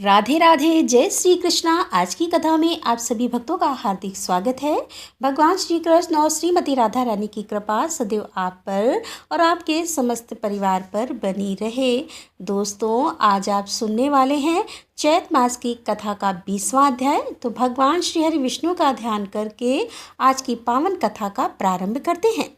राधे राधे, जय श्री कृष्णा। आज की कथा में आप सभी भक्तों का हार्दिक स्वागत है। भगवान श्री कृष्ण और श्रीमती राधा रानी की कृपा सदैव आप पर और आपके समस्त परिवार पर बनी रहे। दोस्तों, आज आप सुनने वाले हैं चैत मास की कथा का 20वां अध्याय। तो भगवान श्री हरि विष्णु का ध्यान करके आज की पावन कथा का प्रारंभ करते हैं।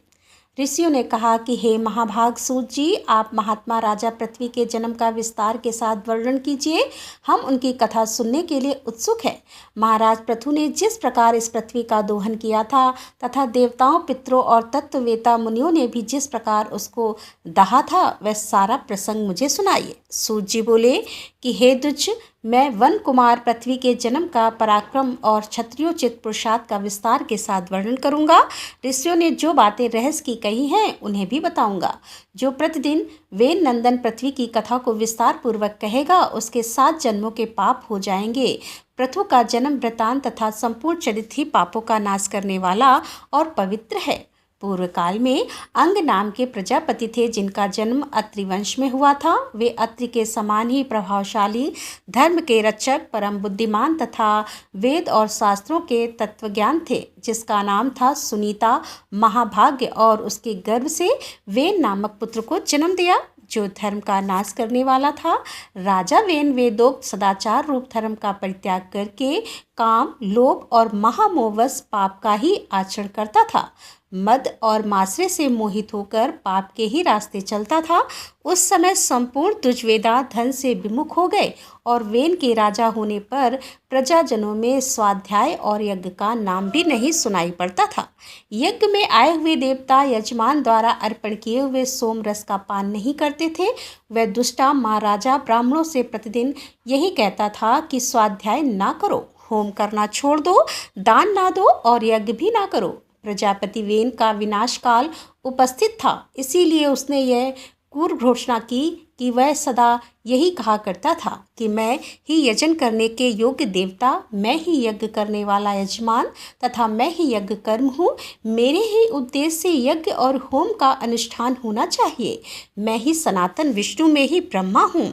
ऋषियों ने कहा कि हे महाभाग सूत जी, आप महात्मा राजा पृथ्वी के जन्म का विस्तार के साथ वर्णन कीजिए। हम उनकी कथा सुनने के लिए उत्सुक हैं। महाराज पृथु ने जिस प्रकार इस पृथ्वी का दोहन किया था तथा देवताओं, पितरों और तत्ववेता मुनियों ने भी जिस प्रकार उसको दहा था, वह सारा प्रसंग मुझे सुनाइए। सूत जी बोले कि हे दुज, मैं वन कुमार पृथ्वी के जन्म का पराक्रम और क्षत्रियोचित पुरुषार्थ का विस्तार के साथ वर्णन करूंगा। ऋषियों ने जो बातें रहस्य की कही हैं उन्हें भी बताऊंगा। जो प्रतिदिन वेन नंदन पृथ्वी की कथा को विस्तार पूर्वक कहेगा, उसके 7 जन्मों के पाप हो जाएंगे। पृथु का जन्म वृतांत तथा संपूर्ण चरित्र ही पापों का नाश करने वाला और पवित्र है। पूर्व काल में अंग नाम के प्रजापति थे, जिनका जन्म अत्रि वंश में हुआ था। वे अत्रि के समान ही प्रभावशाली, धर्म के रक्षक, परम बुद्धिमान तथा वेद और शास्त्रों के तत्वज्ञान थे, जिसका नाम था सुनीता महाभाग्य। और उसके गर्भ से वेन नामक पुत्र को जन्म दिया, जो धर्म का नाश करने वाला था। राजा वेन वेदोक्त सदाचार रूप धर्म का परित्याग करके काम, लोभ और महामोहवश पाप का ही आचरण करता था। मद और मासरे से मोहित होकर पाप के ही रास्ते चलता था। उस समय संपूर्ण दुष्वेदा धन से विमुख हो गए और वेन के राजा होने पर प्रजाजनों में स्वाध्याय और यज्ञ का नाम भी नहीं सुनाई पड़ता था। यज्ञ में आए हुए देवता यजमान द्वारा अर्पण किए हुए सोम रस का पान नहीं करते थे। वह दुष्टा महाराजा ब्राह्मणों से प्रतिदिन यही कहता था कि स्वाध्याय ना करो, होम करना छोड़ दो, दान ना दो और यज्ञ भी ना करो। प्रजापति वेन का विनाश काल उपस्थित था, इसीलिए उसने यह क्रूर घोषणा की कि वह सदा यही कहा करता था कि मैं ही यजन करने के योग्य देवता, मैं ही यज्ञ करने वाला यजमान तथा मैं ही यज्ञ कर्म हूँ। मेरे ही उद्देश्य से यज्ञ और होम का अनुष्ठान होना चाहिए। मैं ही सनातन विष्णु में ही ब्रह्मा हूँ।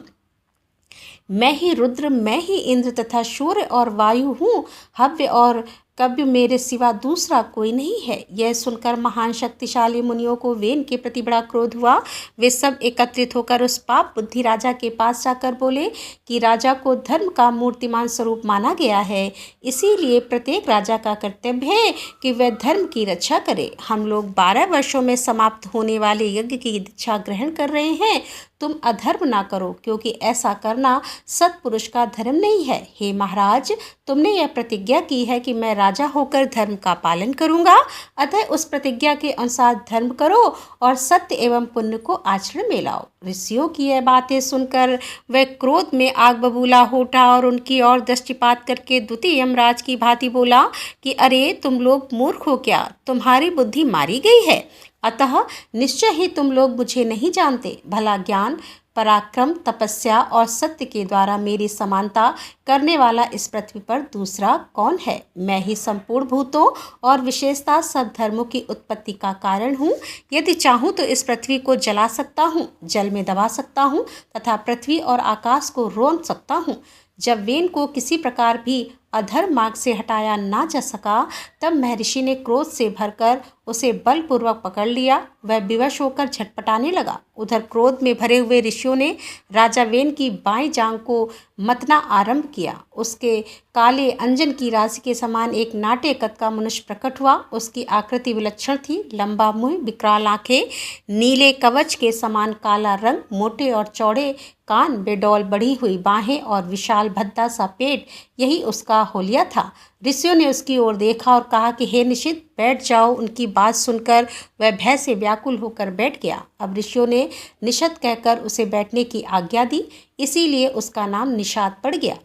मैं ही रुद्र, मैं ही इंद्र तथा सूर्य और वायु हूँ। हव्य और कव्य मेरे सिवा दूसरा कोई नहीं है। यह सुनकर महान शक्तिशाली मुनियों को वेन के प्रति बड़ा क्रोध हुआ। वे सब एकत्रित होकर उस पाप बुद्धि राजा के पास जाकर बोले कि राजा को धर्म का मूर्तिमान स्वरूप माना गया है, इसीलिए प्रत्येक राजा का कर्तव्य है कि वह धर्म की रक्षा करे। हम लोग 12 वर्षों में समाप्त होने वाले यज्ञ की दीक्षा ग्रहण कर रहे हैं। तुम अधर्म ना करो, क्योंकि ऐसा करना सत्पुरुष का धर्म नहीं है। हे महाराज, तुमने यह प्रतिज्ञा की है कि मैं राजा होकर धर्म का पालन करूंगा, अतः उस प्रतिज्ञा के अनुसार धर्म करो और सत्य एवं पुण्य को आचरण में लाओ। ऋषियों की यह बातें सुनकर वह क्रोध में आग बबूला हो उठा और उनकी ओर दृष्टिपात करके द्वितीय यमराज की भांति बोला कि अरे तुम लोग मूर्ख हो क्या? तुम्हारी बुद्धि मारी गई है, अतः निश्चय ही तुम लोग मुझे नहीं जानते। भला ज्ञान, पराक्रम, तपस्या और सत्य के द्वारा मेरी समानता करने वाला इस पृथ्वी पर दूसरा कौन है? मैं ही संपूर्ण भूतों और विशेषता सब धर्मों की उत्पत्ति का कारण हूँ। यदि चाहूँ तो इस पृथ्वी को जला सकता हूँ, जल में दबा सकता हूँ तथा पृथ्वी और आकाश को रोन सकता हूँ। जब वेन को किसी प्रकार भी अधर्म मार्ग से हटाया ना जा सका, तब महर्षि ने क्रोध से भरकर उसे बलपूर्वक पकड़ लिया। वह विवश होकर झटपटाने लगा। उधर क्रोध में भरे हुए ऋषियों ने राजा वेन की बाईं जांघ को मतना आरंभ किया। उसके काले अंजन की राशि के समान एक नाट्य कद का मनुष्य प्रकट हुआ। उसकी आकृति विलक्षण थी। लंबा मुंह, विकराल आंखें, नीले कवच के समान काला रंग, मोटे और चौड़े कान, बेडौल बढ़ी हुई बाहें और विशाल भद्दा सा पेट, यही उसका होलिया था। ऋषियों ने उसकी ओर देखा और कहा कि हे निषिद्ध, बैठ जाओ। उनकी बात सुनकर वह भय से व्याकुल होकर बैठ गया। अब ऋषियों ने निषद कहकर उसे बैठने की आज्ञा दी, इसीलिए उसका नाम निषाद पड़ गया।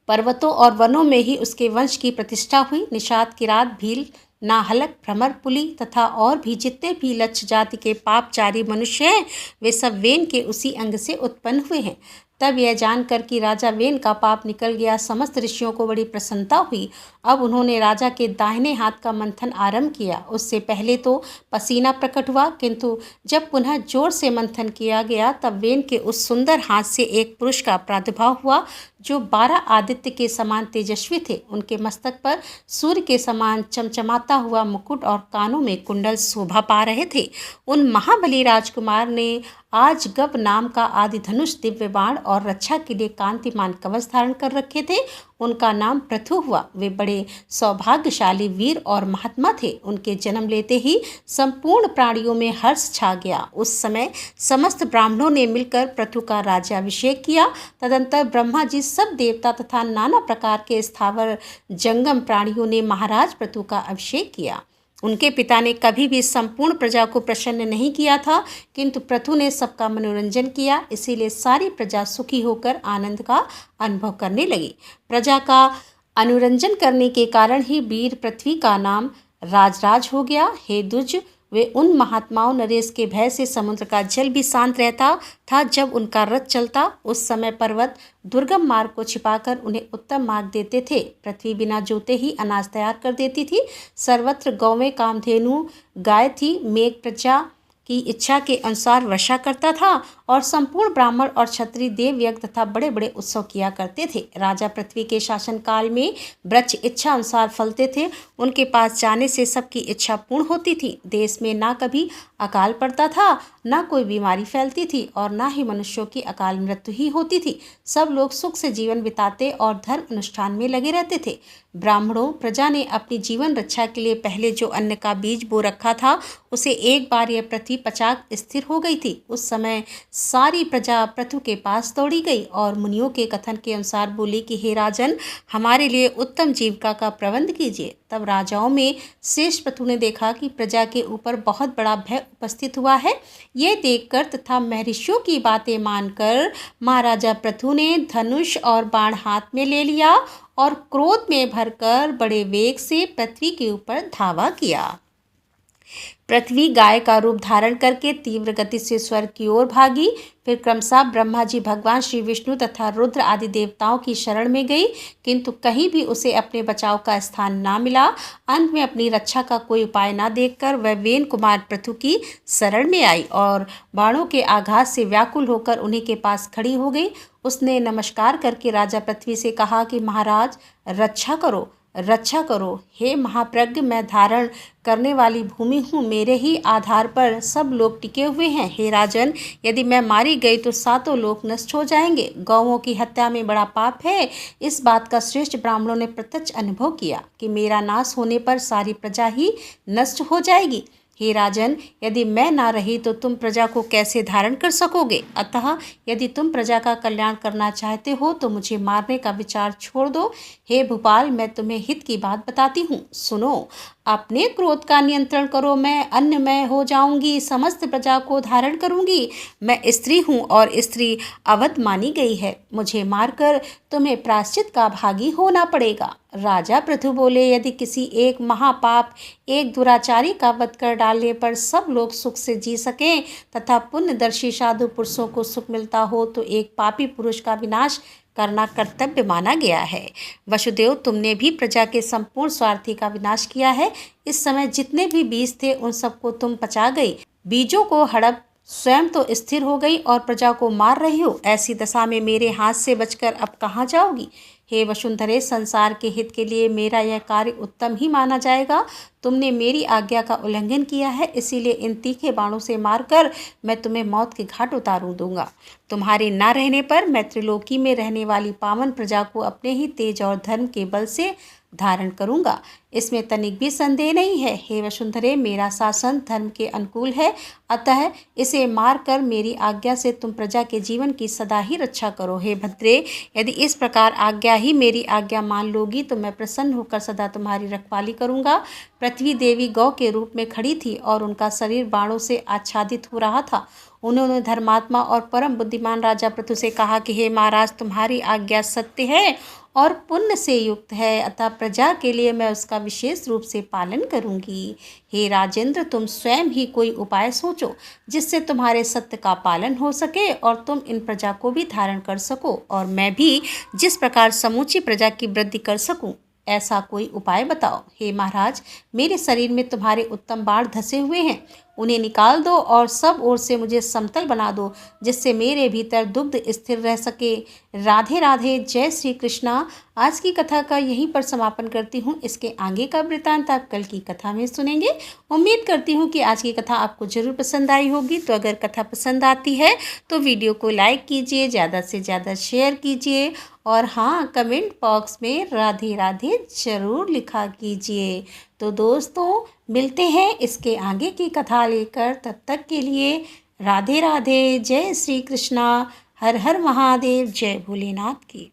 पर्वतों और वनों में ही उसके वंश की प्रतिष्ठा हुई। निषाद, किरात, भील, नाहलक, भ्रमर, पुली तथा और भी जितने भी लक्ष्य जाति के पापचारी मनुष्य हैं, वे सब वेन के उसी अंग से उत्पन्न हुए हैं। तब यह जानकर कि राजा वेन का पाप निकल गया, समस्त ऋषियों को बड़ी प्रसन्नता हुई। अब उन्होंने राजा के दाहिने हाथ का मंथन आरंभ किया। उससे पहले तो पसीना प्रकट हुआ, किंतु जब पुनः जोर से मंथन किया गया तब वेन के उस सुंदर हाथ से एक पुरुष का प्रादुर्भाव हुआ जो 12 आदित्य के समान तेजस्वी थे। उनके मस्तक पर सूर्य के समान चमचमाता हुआ मुकुट और कानों में कुंडल शोभा पा रहे थे। उन महाबली राजकुमार ने आज गब नाम का आदि धनुष, दिव्य बाण और रक्षा के लिए कांतिमान कवच धारण कर रखे थे। उनका नाम पृथु हुआ। वे बड़े सौभाग्यशाली वीर और महात्मा थे। उनके जन्म लेते ही संपूर्ण प्राणियों में हर्ष छा गया। उस समय समस्त ब्राह्मणों ने मिलकर पृथु का राज्याभिषेक किया। तदंतर ब्रह्मा जी, सब देवता तथा नाना प्रकार के स्थावर जंगम प्राणियों ने महाराज पृथु का अभिषेक किया। उनके पिता ने कभी भी संपूर्ण प्रजा को प्रसन्न नहीं किया था, किंतु पृथु ने सबका मनोरंजन किया। इसीलिए सारी प्रजा सुखी होकर आनंद का अनुभव करने लगी। प्रजा का अनुरंजन करने के कारण ही वीर पृथ्वी का नाम राजराज हो गया। हे द्विज, वे उन महात्माओं नरेश के भय से समुद्र का जल भी शांत रहता था जब उनका रथ चलता। उस समय पर्वत दुर्गम मार्ग को छिपाकर उन्हें उत्तम मार्ग देते थे। पृथ्वी बिना जोते ही अनाज तैयार कर देती थी। सर्वत्र गौवें, कामधेनु, गाय थी। मेघ प्रजा की इच्छा के अनुसार वर्षा करता था और संपूर्ण ब्राह्मण और क्षत्रिय देव यज्ञ तथा बड़े बड़े उत्सव किया करते थे। राजा पृथ्वी के शासन काल में वृक्ष इच्छा अनुसार फलते थे। उनके पास जाने से सबकी इच्छा पूर्ण होती थी। देश में ना कभी अकाल पड़ता था, ना कोई बीमारी फैलती थी और ना ही मनुष्यों की अकाल मृत्यु ही होती थी। सब लोग सुख से जीवन बिताते और धर्म अनुष्ठान में लगे रहते थे। ब्राह्मणों प्रजा ने अपनी जीवन रक्षा के लिए पहले जो अन्न का बीज बो रखा था, उसे एक बार यह पृथ्वी पचाक स्थिर हो गई थी। उस समय सारी प्रजा पृथु के पास दौड़ी गई और मुनियों के कथन के अनुसार बोली कि हे राजन, हमारे लिए उत्तम जीविका का प्रबंध कीजिए। तब राजाओं में शेष पृथु ने देखा कि प्रजा के ऊपर बहुत बड़ा भय उपस्थित हुआ है। ये देखकर तथा महर्षियों की बातें मानकर महाराजा पृथु ने धनुष और बाण हाथ में ले लिया और क्रोध में भरकर बड़े वेग से पृथ्वी के ऊपर धावा किया। पृथ्वी गाय का रूप धारण करके तीव्र गति से स्वर्ग की ओर भागी। फिर क्रमशः ब्रह्मा जी, भगवान श्री विष्णु तथा रुद्र आदि देवताओं की शरण में गई, किंतु कहीं भी उसे अपने बचाव का स्थान ना मिला। अंत में अपनी रक्षा का कोई उपाय ना देखकर वह वेन कुमार पृथु की शरण में आई और बाणों के आघात से व्याकुल होकर उन्हीं के पास खड़ी हो गई। उसने नमस्कार करके राजा पृथ्वी से कहा कि महाराज, रक्षा करो, रक्षा करो। हे महाप्रज्ञ, मैं धारण करने वाली भूमि हूँ। मेरे ही आधार पर सब लोग टिके हुए हैं। हे राजन, यदि मैं मारी गई तो सातों लोग नष्ट हो जाएंगे। गौओं की हत्या में बड़ा पाप है। इस बात का श्रेष्ठ ब्राह्मणों ने प्रत्यक्ष अनुभव किया कि मेरा नाश होने पर सारी प्रजा ही नष्ट हो जाएगी। हे राजन, यदि मैं ना रही तो तुम प्रजा को कैसे धारण कर सकोगे? अतः यदि तुम प्रजा का कल्याण करना चाहते हो तो मुझे मारने का विचार छोड़ दो। हे भूपाल, मैं तुम्हें हित की बात बताती हूँ, सुनो। अपने क्रोध का नियंत्रण करो। मैं अन्नमय हो जाऊंगी, समस्त प्रजा को धारण करूंगी। मैं स्त्री हूँ और स्त्री अवध मानी गई है। मुझे मारकर तुम्हें प्रायश्चित का भागी होना पड़ेगा। राजा पृथु बोले, यदि किसी एक महापाप, एक दुराचारी का वध कर डालने पर सब लोग सुख से जी सकें तथा पुण्यदर्शी साधु पुरुषों को सुख मिलता हो तो एक पापी पुरुष का विनाश करना कर्तव्य माना गया है। वसुदेव, तुमने भी प्रजा के संपूर्ण स्वार्थी का विनाश किया है। इस समय जितने भी बीज थे उन सबको तुम पचा गई। बीजों को हड़प स्वयं तो स्थिर हो गई और प्रजा को मार रही हो। ऐसी दशा में मेरे हाथ से बचकर अब कहाँ जाओगी? हे वसुंधरे, संसार के हित के लिए मेरा यह कार्य उत्तम ही माना जाएगा। तुमने मेरी आज्ञा का उल्लंघन किया है, इसीलिए इन तीखे बाणों से मारकर मैं तुम्हें मौत के घाट उतारू दूंगा। तुम्हारे ना रहने पर मैं त्रिलोकी में रहने वाली पावन प्रजा को अपने ही तेज और धर्म के बल से धारण करूंगा। इसमें तनिक भी संदेह नहीं है। हे वसुंधरे, मेरा शासन धर्म के अनुकूल है, अतः इसे मारकर मेरी आज्ञा से तुम प्रजा के जीवन की सदा ही रक्षा करो। हे भद्रे, यदि इस प्रकार आज्ञा ही मेरी आज्ञा मान लोगी तो मैं प्रसन्न होकर सदा तुम्हारी रखवाली करूंगा। पृथ्वी देवी गौ के रूप में खड़ी थी और उनका शरीर बाणों से आच्छादित हो रहा था। उन्होंने धर्मात्मा और परम बुद्धिमान राजा पृथु से कहा कि हे महाराज, तुम्हारी आज्ञा सत्य है और पुण्य से युक्त है, अतः प्रजा के लिए मैं उसका विशेष रूप से पालन करूंगी। हे राजेंद्र, तुम स्वयं ही कोई उपाय सोचो जिससे तुम्हारे सत्य का पालन हो सके और तुम इन प्रजा को भी धारण कर सको और मैं भी जिस प्रकार समूची प्रजा की वृद्धि कर सकूं, ऐसा कोई उपाय बताओ। हे महाराज, मेरे शरीर में तुम्हारे उत्तम बाण धसे हुए हैं, उन्हें निकाल दो और सब ओर से मुझे समतल बना दो, जिससे मेरे भीतर दुग्ध स्थिर रह सके। राधे राधे। जय श्री कृष्णा। आज की कथा का यहीं पर समापन करती हूँ। इसके आगे का वृतांत आप कल की कथा में सुनेंगे। उम्मीद करती हूँ कि आज की कथा आपको जरूर पसंद आई होगी। तो अगर कथा पसंद आती है तो वीडियो को लाइक कीजिए, ज़्यादा से ज़्यादा शेयर कीजिए और हाँ, कमेंट बॉक्स में राधे राधे ज़रूर लिखा कीजिए। तो दोस्तों, मिलते हैं इसके आगे की कथा लेकर। तब तक के लिए राधे राधे। जय श्री कृष्णा। हर हर महादेव। जय भोलेनाथ की।